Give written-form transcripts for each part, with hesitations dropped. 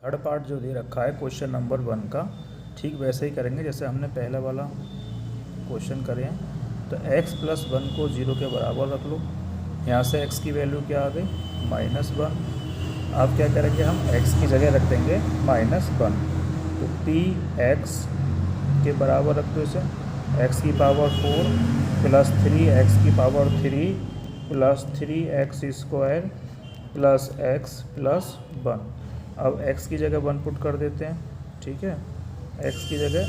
Third part जो दे रखा है क्वेश्चन नंबर 1 का, ठीक वैसे ही करेंगे जैसे हमने पहला वाला क्वेश्चन करे हैं। तो x+1 को 0 के बराबर रख लो। यहाँ से x की वैल्यू क्या आ गई, -1। अब क्या करेंगे, हम x की जगह रख देंगे -1। तो p x के बराबर रख दो इसे, x की पावर 4 प्लस 3 x की power 3 plus 3x² plus x plus 1। अब x की जगह 1 पुट कर देते हैं, ठीक है। x की जगह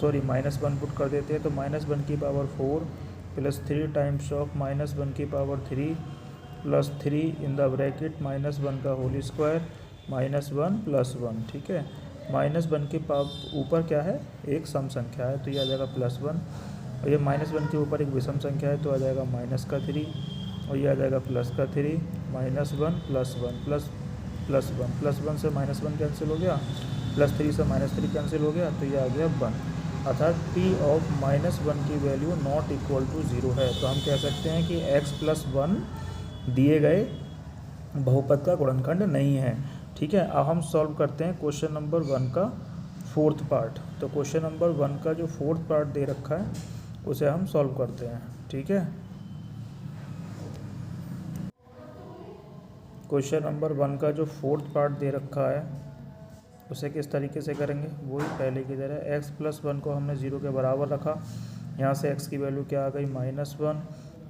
-1 पुट कर देते हैं, तो -1 की पावर 4 प्लस 3 टाइम्स ऑफ -1 की power 3 plus 3 in the bracket -1 का होल स्क्वायर -1 प्लस 1, ठीक है। -1 के ऊपर क्या है, एक सम संख्या है तो ये आ जाएगा +1, और ये -1 के ऊपर एक विषम संख्या है तो आ जाएगा -3, और ये आ जाएगा +3 -1 प्लस 1 प्लस 1 से -1 कैंसिल हो गया, +3 से -3 कैंसिल हो गया, तो ये आ गया 1। अर्थात p ऑफ -1 की वैल्यू नॉट इक्वल टू 0 है। तो हम कह सकते हैं कि x+1 दिए गए बहुपद का गुणनखंड नहीं है, ठीक है। अब हम सॉल्व करते हैं क्वेश्चन नंबर 1 का फोर्थ पार्ट। तो क्वेश्चन नंबर 1 का जो फोर्थ पार्ट दे रखा है उसे हम सॉल्व करते हैं, ठीक है। क्वेश्चन नंबर 1 का जो फोर्थ पार्ट दे रखा है उसे किस तरीके से करेंगे, वही पहले की तरह x+1 को हमने 0 के बराबर रखा। यहाँ से x की वैल्यू क्या आ गई, -1।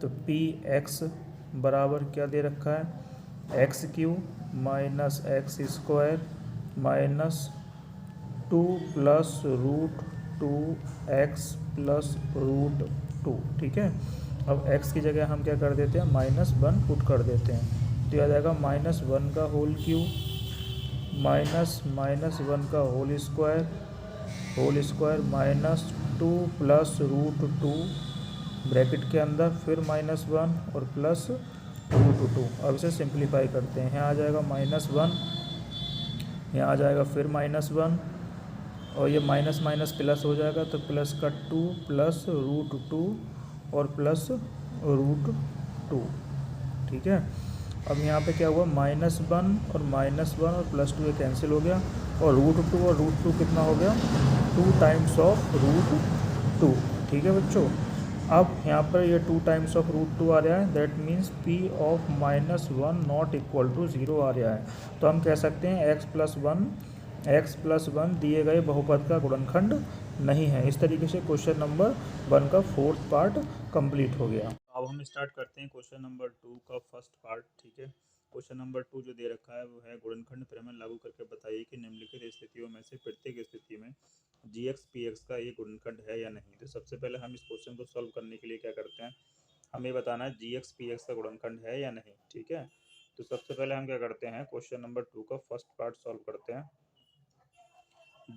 तो पी एक्स बराबर क्या दे रखा है, x³ minus x² minus 2 plus √2x plus √2, ठीक है। अब x की जगह हम क्या कर देते हैं, -1 पुट कर देते हैं, तो यह आ जाएगा -1 का होल क्यूब -1 का होल स्क्वायर -2 प्लस √2 ब्रैकेट के अंदर, फिर -1 और प्लस √2। अब इसे सिंप्लीफाई करते हैं, यहाँ आ जाएगा -1, यहाँ आ जाएगा फिर -1, और ये माइनस माइनस प्लस हो जाएगा, तो प्लस का 2 प्लस √2 और प्लस √2, ठीक है। अब यहाँ पे क्या हुआ, -1 और -1 और +2 ये कैंसिल हो गया, और √2 और √2 कितना हो गया, 2 टाइम्स ऑफ √2, ठीक है बच्चों। अब यहाँ पर ये 2 टाइम्स ऑफ √2 आ रहा है, that means p of -1 not equal to 0 आ रहा है। तो हम कह सकते हैं x+1 दिए गए बहुपद का गुणनखंड नहीं है। इस तरीके से क्वेश्चन नंबर 1 का फोर्थ पार्ट कंप्लीट हो गया। अब हम स्टार्ट करते हैं क्वेश्चन नंबर 2 का फर्स्ट पार्ट, ठीक है। क्वेश्चन नंबर 2 जो दे रखा है वो है, गुणनखंड प्रमेय लागू करके बताइए कि निम्नलिखित स्थितियों में से प्रत्येक स्थिति में gx px का एक गुणनखंड है या नहीं। तो सबसे पहले हम इस क्वेश्चन को सॉल्व करने के लिए क्या करते हैं, हमें बताना है gx px का गुणनखंड है या नहीं, ठीक है। तो सबसे पहले हम क्या करते हैं, क्वेश्चन नंबर 2 का फर्स्ट पार्ट सॉल्व करते हैं।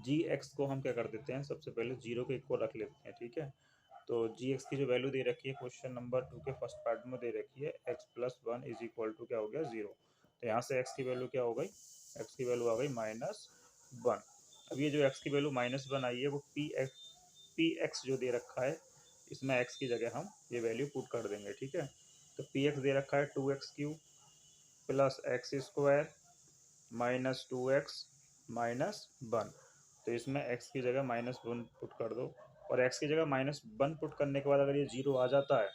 gx को हम क्या कर देते हैं, सबसे पहले 0 के इक्वल रख लेते हैं, ठीक है। तो gx की जो वैल्यू दे रखी है क्वेश्चन नंबर 2 के फर्स्ट पार्ट में दे रखी है, x+1 इज इक्वल टू क्या हो गया, 0। तो यहाँ से x की वैल्यू क्या हो गई, x की वैल्यू आ गई -1। अब ये जो x की वैल्यू -1 आई है वो पी एक्स जो दे रखा है, इसमें x की जगह हम ये वैल्यू पुट कर देंगे, ठीक है। तो पी एक्स दे रखा है 2x³ plus x² minus 2x minus 1। तो इसमें x की जगह -1 पुट कर दो, और x की जगह -1 पुट करने के बाद अगर ये 0 आ जाता है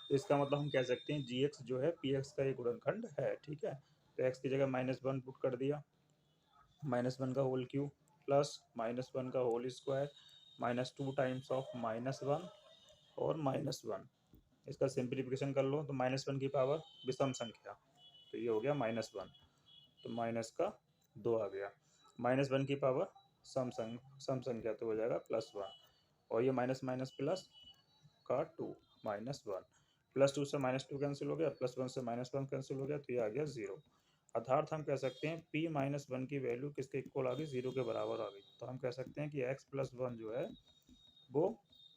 तो इसका मतलब हम कह सकते हैं gx जो है px का एक गुणनखंड है, ठीक है। तो x की जगह -1 पुट कर दिया, -1 का होल क्यूब प्लस -1 का होल स्क्वायर -2 टाइम्स ऑफ -1 और -1। इसका सिंप्लीफिकेशन कर लो तो -1 की पावर विषम संख्या, तो ये हो गया -1, तो माइनस का 2 आ गया, -1 की पावर सम संख्या तो हो जाएगा +1, और ये माइनस माइनस प्लस का 2 -1, +2 से -2 कैंसिल हो गया, +1 से -1 कैंसिल हो गया, तो ये आ गया 0। अर्थात हम कह सकते हैं p -1 की वैल्यू किसके इक्वल आ गई, 0 के बराबर आ गई। तो हम कह सकते हैं कि x+1 जो है वो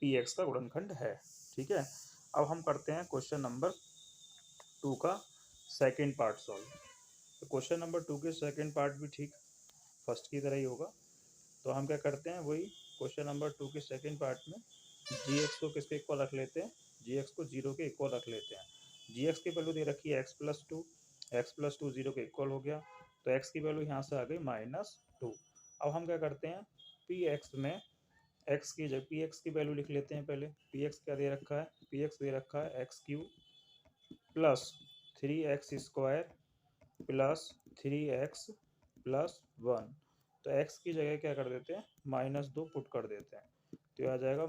px का गुणनखंड है, ठीक है। अब हम करते हैं क्वेश्चन नंबर 2 का सेकेंड पार्ट सॉल्व। तो क्वेश्चन नंबर 2 के सेकेंड पार्ट भी ठीक फर्स्ट की तरह ही होगा। तो हम क्या करते हैं, वही क्वेश्चन नंबर 2 के सेकेंड पार्ट में gx को किसके इक्वल रख लेते हैं, gx को 0 के इक्वल रख लेते हैं। gx की वैल्यू दे रखी है x+2 0 के इक्वल हो गया, तो x की वैल्यू यहाँ से आ गई -2। अब हम क्या करते हैं, पी एक्स में x की जगह पी एक्स की वैल्यू लिख लेते हैं। पहले पी एक्स क्या दे रखा है, पी एक्स दे रखा है x³ plus 3x² plus 3x+1। तो x की जगह क्या कर देते हैं, -2 पुट कर देते हैं। तो आ जाएगा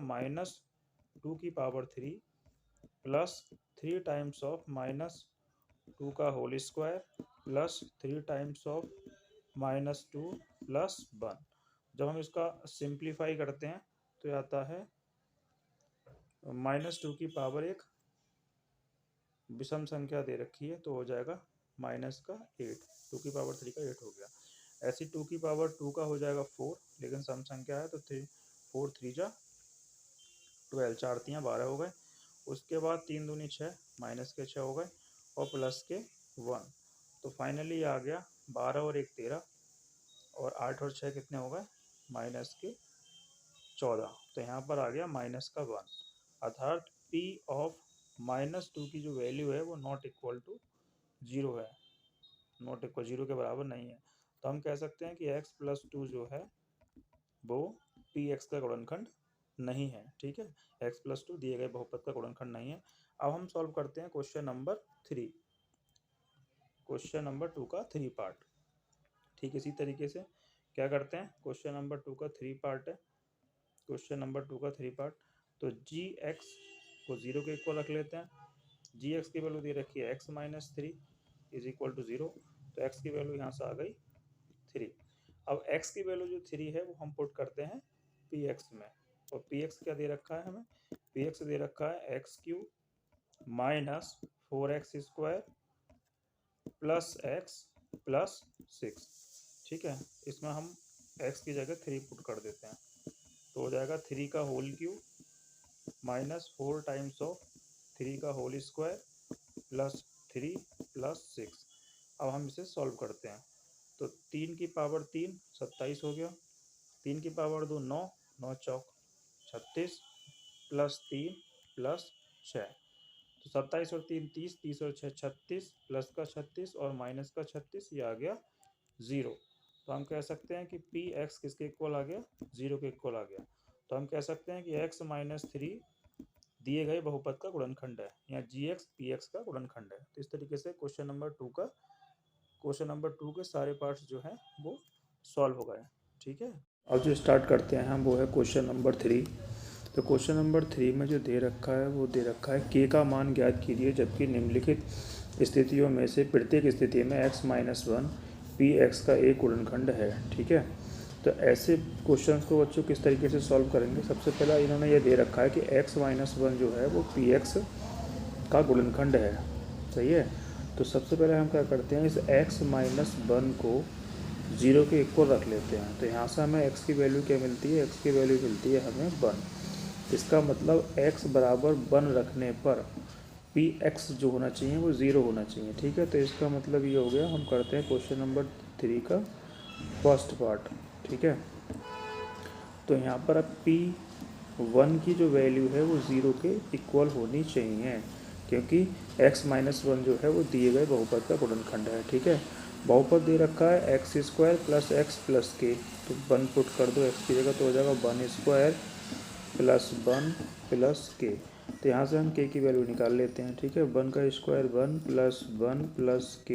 -2⁻³ प्लस 3 टाइम्स ऑफ -2 का whole square plus 3 times of -2+1। जब हम इसका सिंप्लीफाई करते हैं तो आता है -2⁻1 विषम संख्या दे रखी है तो हो जाएगा -8, 2⁻3 का 8 हो गया। ऐसी 2⁻2 का हो जाएगा 4, लेकिन सम संख्या है तो 4 3 जा 12, 4 3 12 हो गए। उसके बाद 3 दूनी 6, माइनस के 6 हो गए और प्लस के 1। तो फाइनली आ गया 12 और 1 13 और 8 और 6 कितने हो गए, -14। तो यहाँ पर आ गया -1, अर्थात P ऑफ -2 की जो वैल्यू है वो नॉट इक्वल टू 0 है, नॉट इक्वल 0 के बराबर नहीं है। तो हम कह सकते हैं कि x+2 जो है वो px का गुणनखंड नहीं है। ठीक है, x+2 दिए गए बहुपद का गुणनखंड नहीं है। अब हम सॉल्व करते हैं क्वेश्चन नंबर 3, क्वेश्चन नंबर 2 का 3 पार्ट। ठीक, इसी तरीके से क्या करते हैं, क्वेश्चन नंबर 2 का 3 पार्ट है, क्वेश्चन नंबर 2 का 3 पार्ट। तो जी एक्स को 0 के इक्वल रख लेते हैं। जी एक्स की वैल्यू दे रखी है x-3 इज इक्वल टू 0। तो x की वैल्यू यहाँ से आ गई 3। अब x की वैल्यू जो 3 है वो हम पुट करते हैं px में, और px क्या दे रखा है हमें, px दे रखा है x³ -4x² plus x plus 6। ठीक है, इसमें हम x की जगह 3 पुट कर देते हैं तो हो जाएगा 3 का होल क्यूब -4 टाइम्स ऑफ 3 का होल स्क्वायर प्लस 3 प्लस 6। अब हम इसे सॉल्व करते हैं तो 3 की पावर 3 27 हो गया, 3 की पावर 2 9, 9 चौक 36 प्लस 3 प्लस 6। तो 27 और 3 30, 30 और 6 36, प्लस का 36 और माइनस का 36, ये आ गया 0। तो हम कह सकते हैं कि पी एक्स किसके इक्वल आ गया, 0 के इक्वल आ गया। तो हम कह सकते हैं कि x-3 दिए गए बहुपद का गुणनखंड है, या जी एक्स पी एक्स का गुणनखंड है। तो इस तरीके से क्वेश्चन नंबर 2 के सारे पार्ट्स जो हैं वो सॉल्व हो गए। ठीक है, अब जो स्टार्ट करते हैं हम वो है क्वेश्चन नंबर 3। तो क्वेश्चन नंबर 3 में जो दे रखा है वो दे रखा है k का मान ज्ञात कीजिए जबकि निम्नलिखित स्थितियों में से प्रत्येक स्थिति में x-1 पी एक्स का एक गुणनखंड है। ठीक है, तो ऐसे क्वेश्चंस को बच्चों किस तरीके से सॉल्व करेंगे। सबसे पहला इन्होंने ये दे रखा है कि x-1 जो है वो पी एक्स का गुणनखंड है। सही है, तो सबसे पहले हम क्या करते हैं, इस x-1 को 0 के इक्वल रख लेते हैं। तो यहाँ से हमें x की वैल्यू क्या मिलती है, x की वैल्यू मिलती है हमें 1। इसका मतलब x बराबर 1 रखने पर पी एक्स जो होना चाहिए वो 0 होना चाहिए। ठीक है, तो इसका मतलब ये हो गया। हम करते हैं क्वेश्चन नंबर 3 का फर्स्ट पार्ट। ठीक है, तो यहाँ पर अब P1 की जो वैल्यू है वो 0 के इक्वल होनी चाहिए, क्योंकि x-1 जो है वो दिए गए बहुपद का गुणनखंड है। ठीक है, बहुपद दे रखा है x² plus x plus k, तो 1 पुट कर दो x की जगह तो हो जाएगा 1² प्लस 1 प्लस k। तो यहाँ से हम k की वैल्यू निकाल लेते हैं। ठीक है, 1 का square 1 plus 1 plus k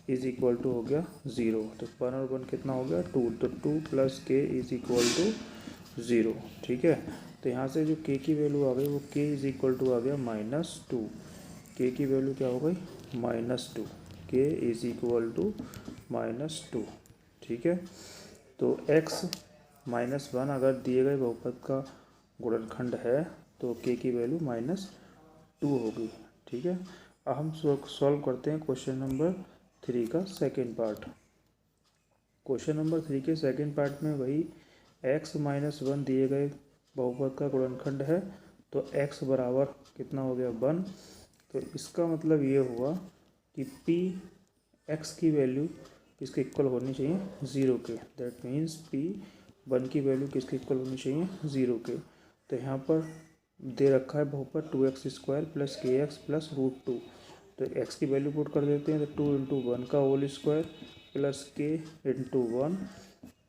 is equal to हो गया 0। तो 1 और 1 कितना हो गया 2, तो 2 plus k is equal to 0। ठीक है, तो यहाँ से जो k की वैल्यू आ गई वो k इज इक्वल टू आ गया -2। k की वैल्यू क्या हो गई -2, k इज इक्वल टू -2। ठीक है, तो x-1 अगर दिए गए बहुपद का गुणनखंड है तो k की वैल्यू -2 होगी। ठीक है, अब हम सॉल्व करते हैं क्वेश्चन नंबर 3 का सेकेंड पार्ट। क्वेश्चन नंबर 3 के सेकेंड पार्ट में वही x-1 दिए गए बहुपद का गुणनखंड है, तो x बराबर कितना हो गया 1। तो इसका मतलब ये हुआ कि p x की वैल्यू किसके इक्वल होनी चाहिए 0 के। दैट मीन्स P1 की वैल्यू किसके इक्वल होनी चाहिए 0 के। तो यहाँ पर दे रखा है बहुपद 2x² प्लस kx प्लस √2। तो x की वैल्यू पुट कर देते हैं, तो 2 × 1 का whole square plus k into 1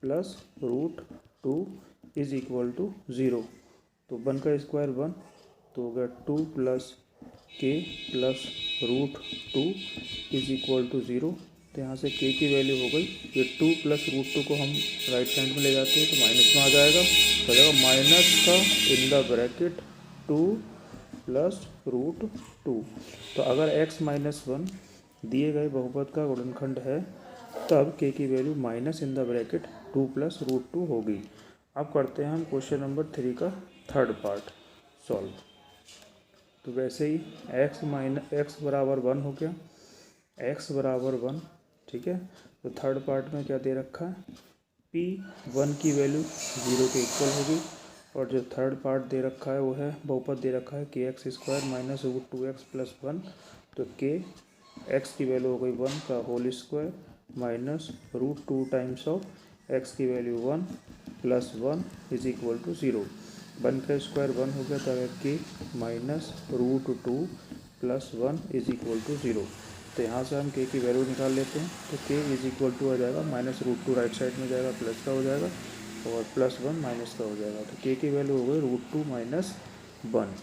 plus root 2 is equal to 0। तो 1 का स्क्वायर 1, तो हो गया 2 plus k plus root 2 is equal to 0। तो यहाँ से के की वैल्यू हो गई, ये 2 प्लस रूट 2 को हम राइट हैंड में ले जाते हैं तो माइनस में आ जाएगा, तो जाएगा माइनस का in the bracket 2 plus root 2। तो अगर x माइनस 1 दिए गए बहुपद का गुणनखंड है तब k की value minus in the bracket 2 plus root 2 होगी। अब करते हैं हम क्वेश्चन नंबर 3 का थर्ड पार्ट सॉल्व। तो वैसे ही x बराबर 1 हो गया, x बराबर 1, ठीक है। तो थर्ड पार्ट में क्या दे रखा है, p1 की वैल्यू 0 के इक्वल होगी, और जो थर्ड पार्ट दे रखा है वो है बहुपद दे रखा है के x square minus root 2x plus 1। तो के एक्स की वैल्यू हो गई 1 का whole square minus root 2 times of X की value 1 plus 1 is equal to 0। 1 का स्क्वायर 1 हो गया, तो के minus root 2 plus 1 is equal to 0। तो यहाँ से हम के की वैल्यू निकाल लेते हैं, तो के इज इक्वल टू आ जाएगा माइनस रूट 2 राइट साइड में जाएगा प्लस का हो जाएगा, और प्लस 1 माइनस का हो जाएगा। तो के की वैल्यू हो गई रूट 2 माइनस 1।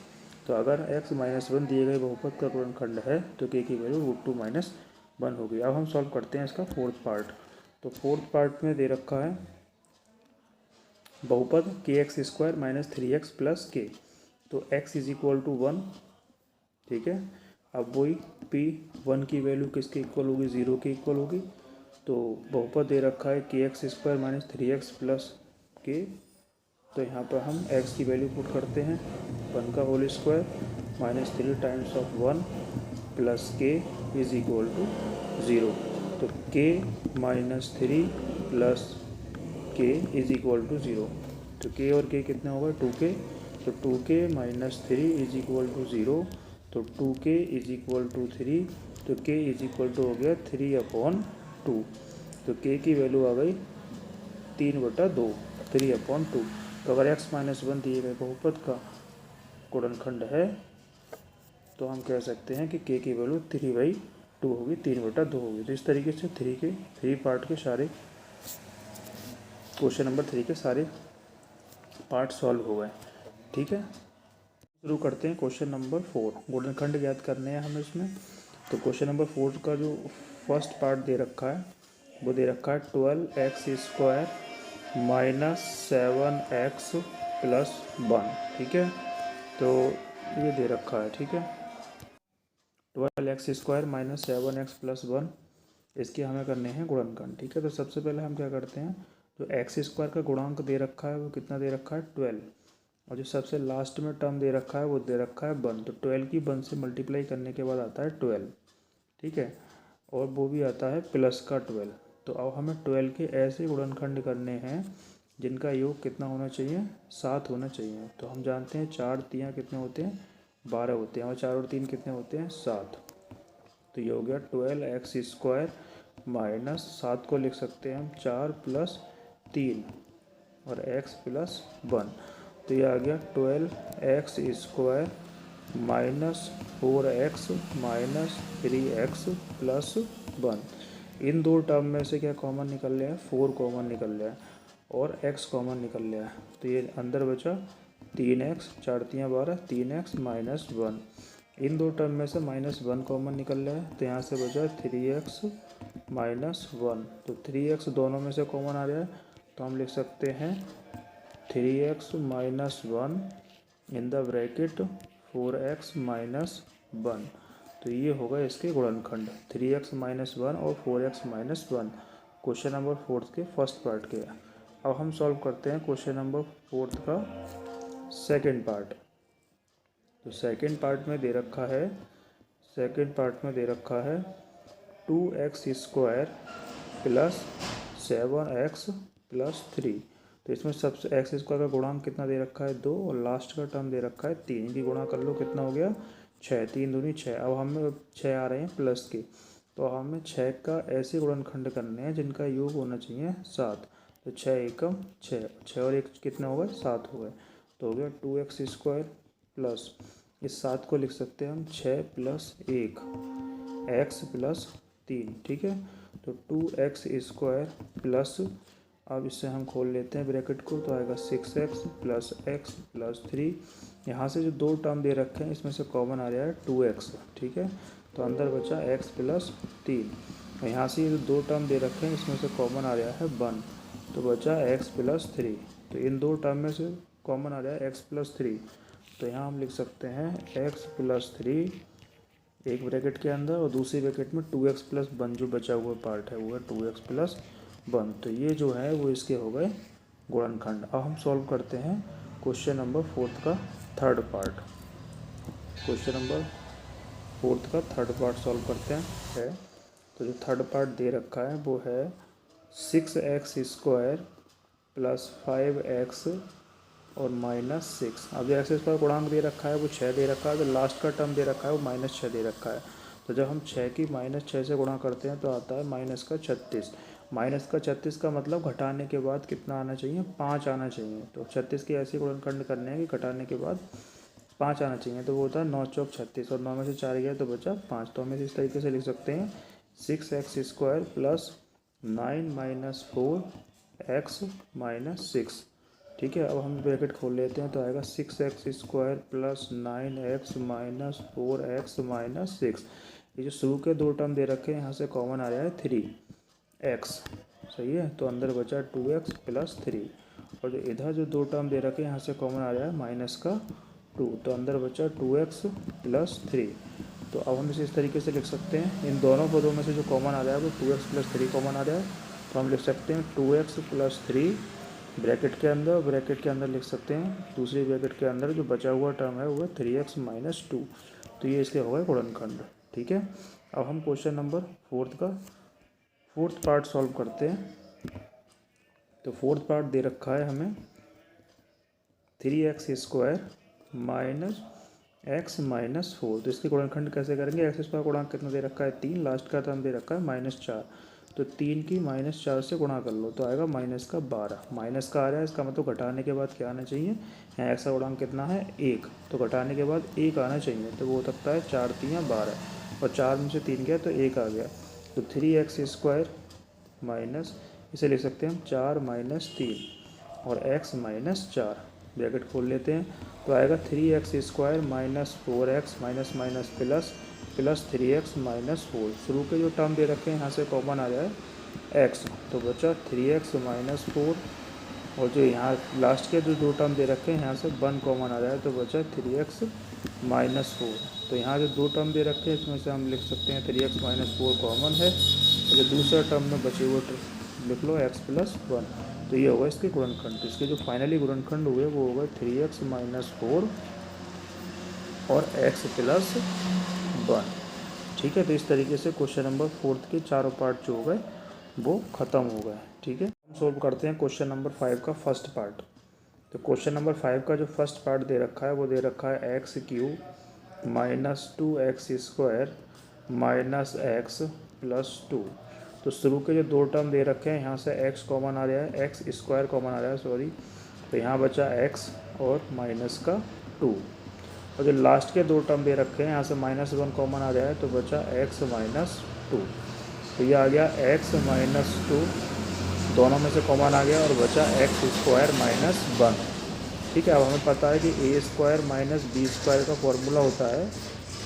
तो अगर x माइनस 1 दिए गए बहुपद का गुणनखंड है तो के की वैल्यू रूट 2 माइनस 1 होगी। अब हम सॉल्व करते हैं इसका फोर्थ पार्ट। तो फोर्थ पार्ट में दे रखा है बहुपद के x square minus 3x plus के। तो x इज इक्वल टू 1, ठीक है। अब वही p1 की वैल्यू किसके इक्वल होगी, 0 के इक्वल होगी। तो बहुपद दे रखा है के x square minus 3x plus के। तो यहाँ पर हम x की वैल्यू पुट करते हैं, 1 का whole square minus 3 times of 1 plus k is equal to 0। तो k minus 3 plus k is equal to 0। तो k और k कितने होगा, 2k। तो 2k minus 3 is equal to 0। तो 2k इज इक्वल टू 3। तो k इज इक्वल टू हो गया 3/2। तो k की वैल्यू आ गई 3/2, 3/2। तो अगर x माइनस 1 दिए गए बहुपद का गुणनखंड है तो हम कह सकते हैं कि k की वैल्यू 3/2 होगी, 3/2 होगी। तो इस तरीके से थ्री पार्ट के सारे क्वेश्चन नंबर 3 के सारे पार्ट सॉल्व हो गए, ठीक है। शुरू करते हैं क्वेश्चन नंबर 4। गुणनखंड ज्ञात करने हैं हमें इसमें। तो क्वेश्चन नंबर 4 का जो फर्स्ट पार्ट दे रखा है वो दे रखा है 12x square minus 7x plus 1, ठीक है। तो ये दे रखा है, ठीक है। 12x square minus 7x plus 1, इसके हमें करने हैं गुणनखंड, ठीक है। तो सबसे पहले हम क्या करते हैं, जो एक्स स्क्वायर का गुणांक दे रखा है वो कितना दे रखा है, 12, और जो सबसे लास्ट में टर्म दे रखा है वो दे रखा है 1। तो 12 की 1 से मल्टीप्लाई करने के बाद आता है 12, ठीक है, और वो भी आता है प्लस का 12। तो अब हमें 12 के ऐसे गुणनखंड करने हैं जिनका योग कितना होना चाहिए, 7 होना चाहिए। तो हम जानते हैं 4 3 कितने होते हैं, 12 होते हैं, और 4 और 3 कितने होते हैं, 7। तो ये हो गया 12x स्क्वायर माइनस 7 को लिख सकते हैं हम 4 प्लस 3 और x प्लस 1। तो ये आ गया 12x square minus 4x minus 3x plus 1। इन दो टर्म में से क्या कॉमन निकल लिया है, 4 कॉमन निकल लिया है और x कॉमन निकल लिया है। तो ये अंदर बचा 3x, 4 3 12, 3x माइनस 1। इन दो टर्म में से माइनस 1 कॉमन निकल रहा है, तो यहाँ से बचा 3x माइनस 1। तो 3x दोनों में से कॉमन आ रहा है, तो हम लिख सकते हैं 3x minus 1 in the bracket 4x minus 1। तो ये होगा इसके गुणनखंड 3x माइनस 1 और 4x माइनस 1। क्वेश्चन नंबर 4 के फर्स्ट पार्ट के। अब हम सॉल्व करते हैं क्वेश्चन नंबर 4 का सेकेंड पार्ट। तो सेकेंड पार्ट में दे रखा है 2x square plus 7x plus 3। तो इसमें सबसे एक्स स्क्वायर का गुणांक कितना दे रखा है, 2, और लास्ट का टर्म दे रखा है 3। की गुणा कर लो, कितना हो गया, 6, 3 दूनी 6। अब हमें 6 आ रहे हैं प्लस के, तो हमें 6 का ऐसे गुणनखंड करने हैं जिनका योग होना चाहिए 7। तो 6 एकम 6, 6 और 1 कितना हो गए, 7 हो गए। तो हो गया 2x स्क्वायर प्लस, इस 7 को लिख सकते हैं हम 6 प्लस 1 x प्लस 3, ठीक है। तो 2x² प्लस, अब इससे हम खोल लेते हैं ब्रैकेट को, तो आएगा 6x प्लस x प्लस 3। यहाँ से जो दो टर्म दे रखे हैं इसमें से कॉमन आ रहा है 2x, ठीक है। तो अंदर बचा x प्लस 3। यहाँ से ये जो दो टर्म दे रखे हैं इसमें से कॉमन आ रहा है 1, तो बचा x प्लस 3। तो इन दो टर्म में से कॉमन आ रहा है x प्लस 3, तो यहाँ हम लिख सकते हैं x प्लस 3 एक ब्रैकेट के अंदर, और दूसरी ब्रैकेट में 2x प्लस 1 जो बचा हुआ पार्ट है वो है 2x प्लस 1। तो ये जो है वो इसके हो गए गुणनखंड। अब हम सॉल्व करते हैं क्वेश्चन नंबर 4 का थर्ड पार्ट। क्वेश्चन नंबर 4 का थर्ड पार्ट सॉल्व करते हैं। तो जो थर्ड पार्ट दे रखा है वो है 6x² प्लस 5x और -6। अब जो x² गुणांक दे रखा है वो 6 दे रखा है, तो लास्ट का टर्म दे रखा है वो -6 दे रखा है। तो जब हम 6 की -6 से गुणा करते हैं तो आता है -36। -36 का मतलब घटाने के बाद कितना आना चाहिए, 5 आना चाहिए। तो 36 की ऐसे गुणनखंड करने हैं कि घटाने के बाद 5 आना चाहिए, तो वो होता है 9 चौक 36, और 9 में से 4 गया तो बचा 5। तो हम इस तरीके से लिख सकते हैं 6x² प्लस 9 - 4x - 6, ठीक है। अब हम ब्रैकेट खोल लेते हैं तो आएगा 6x² प्लस 9x - 4x - 6। ये जो शुरू के दो टर्म दे रखे हैं यहाँ से कॉमन आ रहा है 3x, सही है। तो अंदर बचा 2x प्लस 3, और जो इधर जो दो टर्म दे रखे हैं यहाँ से कॉमन आ रहा है -2, तो अंदर बचा 2x प्लस 3। तो अब हम इसे इस तरीके से लिख सकते हैं, इन दोनों पदों में से जो कॉमन आ रहा है वो 2x प्लस 3 कॉमन आ रहा है, तो हम लिख सकते हैं 2x प्लस 3 ब्रैकेट के अंदर लिख सकते हैं, दूसरी ब्रैकेट के अंदर जो बचा हुआ टर्म है वो है 3x - 2। तो ये इसके हो गए गुणनखंड, ठीक है। अब हम क्वेश्चन नंबर 4 का फोर्थ पार्ट सॉल्व करते हैं। तो फोर्थ पार्ट दे रखा है हमें 3x² माइनस x - 4। तो इसके गुणनखंड कैसे करेंगे, x² गुणांक कितना दे रखा है 3, लास्ट का टर्म दे रखा है -4, तो 3 की -4 से गुणा कर लो तो आएगा -12। माइनस का आ रहा है, इसका मतलब घटाने के बाद क्या आना चाहिए, यहाँ x का गुणांक कितना है 1, तो घटाने के बाद 1 आना चाहिए, तो वो हो सकता है 4 × 3 = 12, और 4 में से 3 गया तो 1 आ गया। तो 3x² माइनस, इसे लिख सकते हैं हम 4 - 3 और x - 4, ब्रैकेट खोल लेते हैं तो आएगा 3x² minus 4x minus minus plus plus 3x - 4। शुरू के जो टर्म दे रखे हैं यहाँ से कॉमन आ रहा है x, तो बचा 3x - 4, और जो यहाँ लास्ट के जो दो टर्म दे रखे हैं यहाँ से 1 कॉमन आ रहा है, तो बचा 3x - 4। तो यहाँ जो दो टर्म दे रखे हैं इसमें से हम लिख सकते हैं 3x - 4 कॉमन है, और जो दूसरा टर्म में बचे हुए लिख लो x + 1। तो ये होगा इसके गुणनखंड। तो इसके जो फाइनली गुणनखंड हुए वो होगा 3x - 4 और x + 1, ठीक है। तो इस तरीके से क्वेश्चन नंबर 4 के चारों पार्ट जो हो गए वो ख़त्म हो गए, ठीक है। हम सोल्व करते हैं क्वेश्चन नंबर 5 का फर्स्ट पार्ट। तो क्वेश्चन नंबर 5 का जो फर्स्ट पार्ट दे रखा है वो दे रखा है x³ - 2x² माइनस x + 2। तो शुरू के जो दो टर्म दे रखे हैं यहाँ से x कॉमन आ रहा है, x² कॉमन आ रहा है, सॉरी। तो यहाँ बचा x और -2, और जो लास्ट के दो टर्म दे रखे हैं यहाँ से -1 कॉमन आ रहा है, तो बचा x - 2। तो ये आ गया x - 2, दोनों में से कॉमन आ गया और बचा x² - 1, ठीक है। अब हमें पता है कि a² - b² का फॉर्मूला होता है,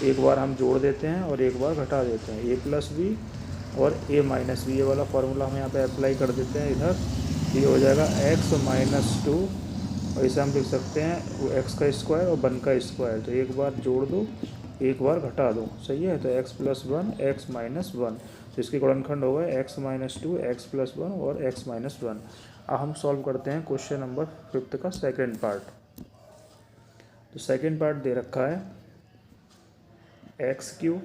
एक बार हम जोड़ देते हैं और एक बार घटा देते हैं, a + b और a - b, ये वाला फार्मूला हम यहाँ पे अप्लाई कर देते हैं इधर। ये हो जाएगा x - 2, और इसे हम लिख सकते हैं वो x का स्क्वायर और 1 का स्क्वायर, तो एक बार जोड़ दो एक बार घटा दो, सही है। तो x + 1 x - 1, तो इसके गुणनखंड होगा x - 2 x + 1 और x - 1। अब हम सॉल्व करते हैं क्वेश्चन नंबर 5 का सेकेंड पार्ट। तो सेकेंड पार्ट दे रखा है x³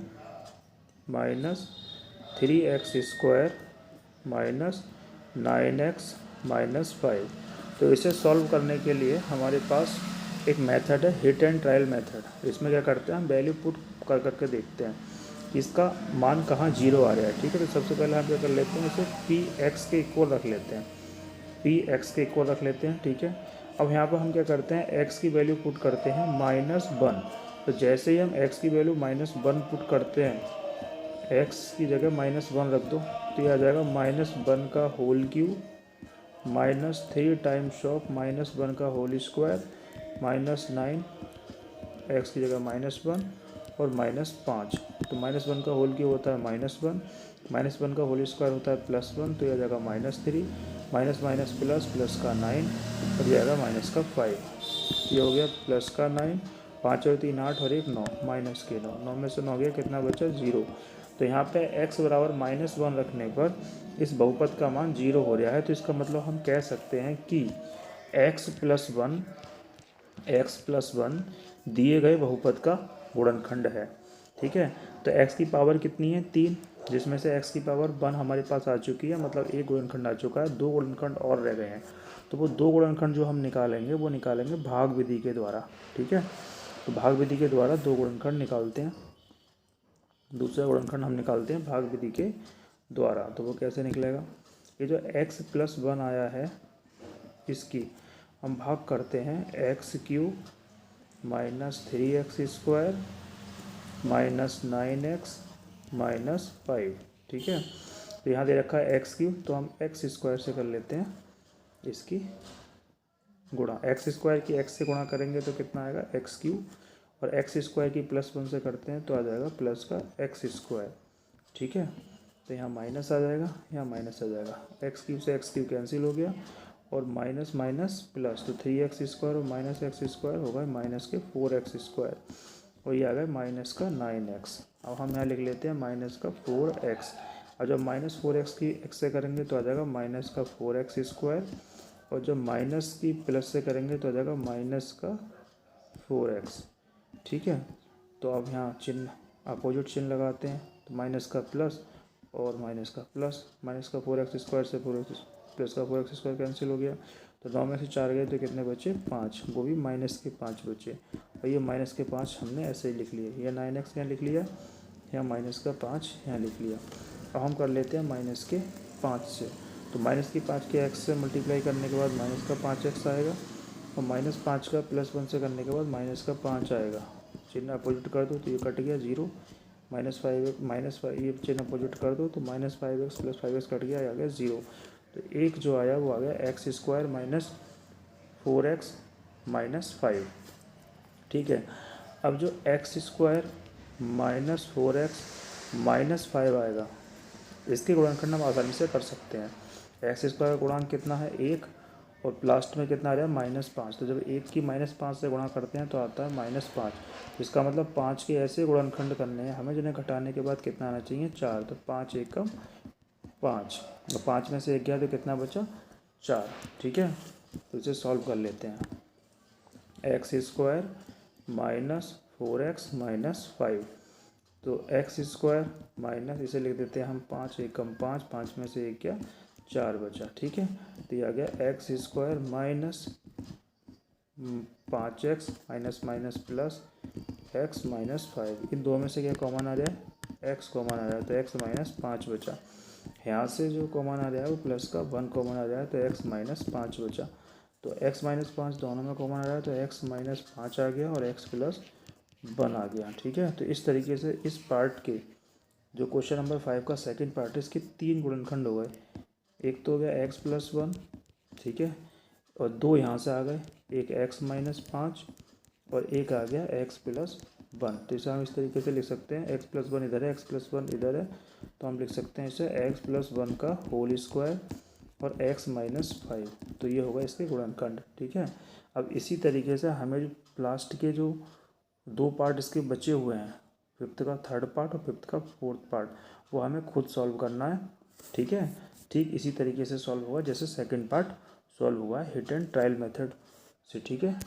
minus 3x² minus 9x - 5। तो इसे सॉल्व करने के लिए हमारे पास एक मेथड है, हिट एंड ट्रायल मेथड। इसमें क्या करते हैं, हम वैल्यू पुट कर करके देखते हैं कि इसका मान कहाँ 0 आ रहा है, ठीक है। तो सबसे पहले हम क्या कर लेते हैं, इसे px के इक्वल रख लेते हैं, px के इक्वल रख लेते हैं, ठीक है। अब यहाँ पर हम क्या करते हैं, x की वैल्यू पुट करते हैं -1। तो जैसे ही हम x की वैल्यू -1 पुट करते हैं, एक्स की जगह -1 रख दो तो ये आ जाएगा -1 का होल क्यूब -3 टाइम्स ऑफ -1 का होल स्क्वायर -9 एक्स की जगह -1 और -5। तो -1 का होल क्यूब होता है -1, -1 का होल स्क्वायर होता है +1, तो यह आ जाएगा -3, माइनस माइनस प्लस, प्लस का 9 और ये आएगा माइनस का 5। ये हो गया प्लस का 9, 5 और 3 8 और 1 9, माइनस के 9, 9 में से 9 गया, कितना बचा 0। तो यहाँ पे x बराबर -1 रखने पर इस बहुपद का मान 0 हो रहा है। तो इसका मतलब हम कह सकते हैं कि x प्लस वन दिए गए बहुपद का गुणनखंड है। ठीक है, तो x की पावर कितनी है 3, जिसमें से x की पावर 1 हमारे पास आ चुकी है, मतलब एक गुणनखंड आ चुका है, 2 गुणनखंड और रह गए हैं। तो वो 2 गुणनखंड जो हम निकालेंगे वो निकालेंगे भाग विधि के द्वारा। ठीक है, तो भाग विधि के द्वारा 2 गुणनखंड निकालते हैं। दूसरा गुणनखंड हम निकालते हैं भाग विधि के द्वारा। तो वो कैसे निकलेगा, ये जो x प्लस 1 आया है इसकी हम भाग करते हैं x³ -3x² -9x -5। ठीक है, तो यहाँ दे रखा है x³ तो हम x² से कर लेते हैं इसकी गुणा। x² की x से गुणा करेंगे तो कितना आएगा x³ और x² की +1 से करते हैं तो आ जाएगा प्लस का x²। ठीक है, तो यहाँ माइनस आ जाएगा, यहाँ माइनस आ जाएगा, x³ से x³ कैंसिल हो गया और माइनस माइनस प्लस, तो 3x² और -x² होगा -4x² और ये आ गया माइनस का 9x। अब हम यहाँ लिख लेते हैं माइनस का 4x, और जब -4x की x से करेंगे तो आ जाएगा माइनस का 4x² और जब माइनस की प्लस से करेंगे तो आ जाएगा माइनस का 4x। ठीक है, तो अब यहाँ चिन्ह अपोजिट चिन्ह लगाते हैं, तो माइनस का प्लस और माइनस का प्लस, माइनस का 4x² से प्लस का 4x² कैंसिल हो गया, तो 9 में से 4 गए तो कितने बचे 5, वो भी माइनस के 5 बचे। और ये माइनस के 5 हमने ऐसे ही लिख लिए, यह 9x यहाँ लिख लिया, यहाँ माइनस का 5 यहाँ लिख लिया। अब हम कर लेते हैं माइनस के 5 से, तो माइनस की 5 के x से मल्टीप्लाई करने के बाद माइनस का 5x आएगा और -5 का +1 से करने के बाद माइनस का 5 आएगा। चिन्ह अपोजिट कर दो तो ये कट गया 0, -5 ये चिन्ह अपोजिट कर दो तो -5x + 5x कट गया, आ गया 0। तो एक जो आया वो आ गया x² -4x -5। ठीक है, अब जो x² -4x -5 आएगा इसके गुणनखंड हम आसानी से कर सकते हैं। x² का गुणांक कितना है 1 और लास्ट में कितना आ रहा है -5, तो जब 1 की -5 से गुणा करते हैं तो आता है -5। इसका मतलब 5 के ऐसे गुणनखंड करने हैं हमें जिन्हें घटाने के बाद कितना आना चाहिए 4, तो 5 एकम 5, और 5 में से 1 गया तो कितना बचा 4। ठीक है, तो इसे सॉल्व कर लेते हैं, x² -4x -5, तो x² माइनस इसे लिख देते हैं हम 5 एकम 5, 5 में से 1 गया 4 बचा। ठीक है, तो ये आ गया x² -5x minus minus plus x -5, इन दो में से क्या कॉमन आ रहा है x कॉमन आ रहा है, तो x -5 बचा। यहाँ से जो कॉमन आ रहा है वो प्लस का 1 कॉमन आ रहा है, तो x -5 बचा। तो x -5 दोनों में कॉमन आ रहा है, तो x -5 आ गया और x + 1 आ गया। ठीक है, तो इस तरीके से इस पार्ट के जो क्वेश्चन नंबर 5 का सेकंड पार्ट है इसके 3 गुणनखंड हो गए। एक तो हो गया x + 1, ठीक है, और 2 यहाँ से आ गए, एक x -5 और एक आ गया x + 1। तो इसे हम इस तरीके से लिख सकते हैं, x + 1 इधर है, x + 1 इधर है, तो हम लिख सकते हैं इसे x + 1 का होल स्क्वायर और x -5। तो ये होगा इसके गुणनखंड। ठीक है, अब इसी तरीके से हमें जो लास्ट के जो 2 पार्ट इसके बचे हुए हैं, 5th का 3rd पार्ट और 5th का 4th पार्ट, वो हमें खुद सॉल्व करना है। ठीक है, ठीक इसी तरीके से सॉल्व होगा जैसे सेकंड पार्ट सॉल्व हुआ है हिट एंड ट्रायल मेथड से। ठीक है।